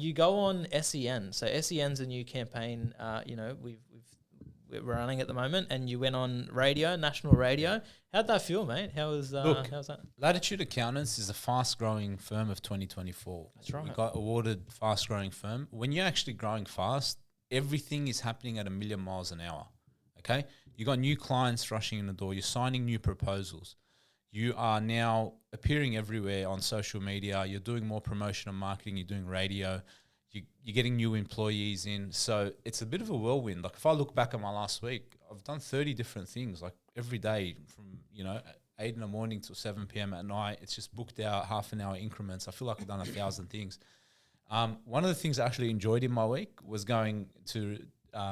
you go on SEN. So SEN's a new campaign. We're running at the moment, and you went on radio, national radio. How'd that feel, mate? How's that? Latitude Accountants is a fast-growing firm of 2024. That's right. We got awarded fast-growing firm. When you're actually growing fast, everything is happening at 1,000,000 miles an hour. Okay, you got new clients rushing in the door. You're signing new proposals. You are now appearing everywhere on social media. You're doing more promotion and marketing. You're doing radio. You're getting new employees in. So it's a bit of a whirlwind. Like if I look back at my last week, I've done 30 different things, like every day from, 8 in the morning till 7 p.m. at night. It's just booked out half an hour increments. I feel like I've done 1,000 things. One of the things I actually enjoyed in my week was going to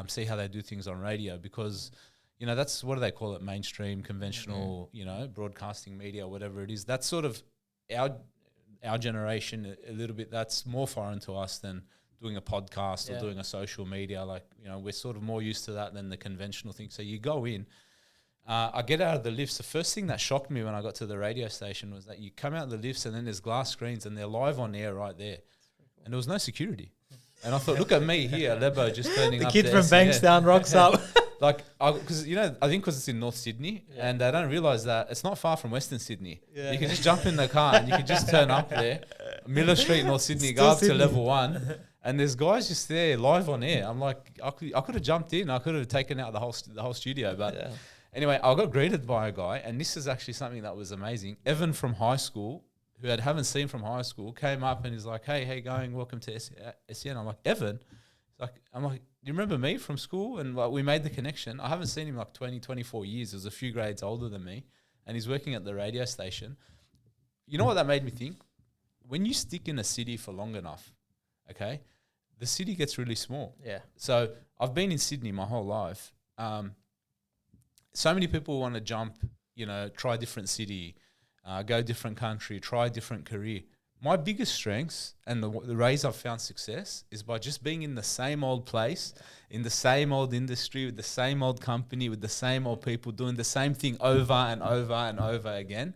see how they do things on radio, because that's, what do they call it, mainstream, conventional, broadcasting media, whatever it is. That's sort of our generation a little bit. That's more foreign to us than doing a podcast or doing a social media. Like, we're sort of more used to that than the conventional thing. So you go in, I get out of the lifts. The first thing that shocked me when I got to the radio station was that you come out of the lifts and then there's glass screens and they're live on air right there. And there was no security. And I thought, look at me here, Lebo, just turning up. The kid from Bankstown rocks up. Like, because I think because it's in North Sydney, and they don't realise that it's not far from Western Sydney. Yeah. You can just jump in the car and you can just turn up there, Miller Street, North Sydney, go up to level 1, and there's guys just there live on air. I'm like, I could have jumped in, I could have taken out the whole studio, but anyway, I got greeted by a guy, and this is actually something that was amazing. Evan from high school, who I haven't seen from high school, came up and he's like, "Hey, how you going? Welcome to SEN." I'm like, "Evan?" I'm like, "Do you remember me from school?" And we made the connection. I haven't seen him like 20, 24 years. He was a few grades older than me, and he's working at the radio station. You know what that made me think? When you stick in a city for long enough, okay, the city gets really small. Yeah. So I've been in Sydney my whole life. So many people want to jump, try different city, go different country, try a different career. My biggest strengths and the ways I've found success is by just being in the same old place, in the same old industry, with the same old company, with the same old people, doing the same thing over and over and over again.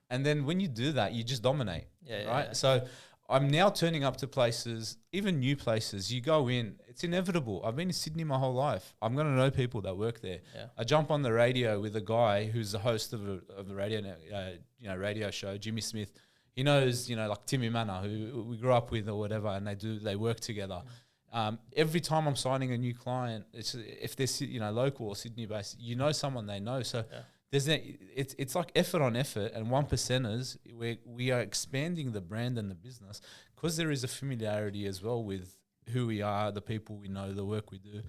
And then when you do that, you just dominate, right? Yeah. So I'm now turning up to places, even new places. You go in, it's inevitable. I've been in Sydney my whole life. I'm going to know people that work there. Yeah. I jump on the radio with a guy who's the host of the radio show, Jimmy Smith. He knows, like Timmy Manor, who we grew up with or whatever, and they work together. Every time I'm signing a new client, if they're local or Sydney based, someone they know. So it's like effort on effort, and 1%ers, we are expanding the brand and the business because there is a familiarity as well with who we are, the people we know, the work we do.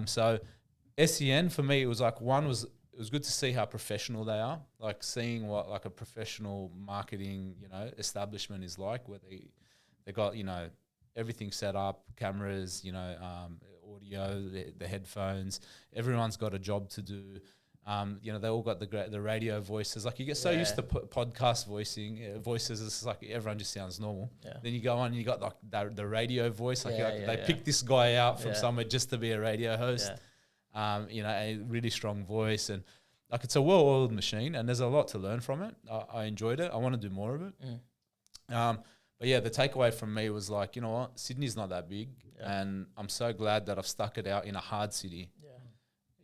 So SEN for me, it was like it was good to see how professional they are, like seeing what like a professional marketing, establishment is like, where they got, everything set up, cameras, audio, the headphones, everyone's got a job to do. They all got the radio voices. Like you get so used to podcast voices. It's like everyone just sounds normal. Yeah. Then you go on and you got like the radio voice. They picked this guy out from somewhere just to be a radio host. Yeah. A really strong voice, and like it's a well-oiled machine, and there's a lot to learn from it. I enjoyed it. I want to do more of it. But yeah, the takeaway from me was like, you know what, Sydney's not that big, and I'm so glad that I've stuck it out in a hard city.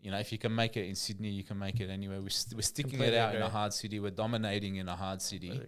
If you can make it in Sydney, you can make it anywhere. We're sticking it out in a hard city. We're dominating in a hard city.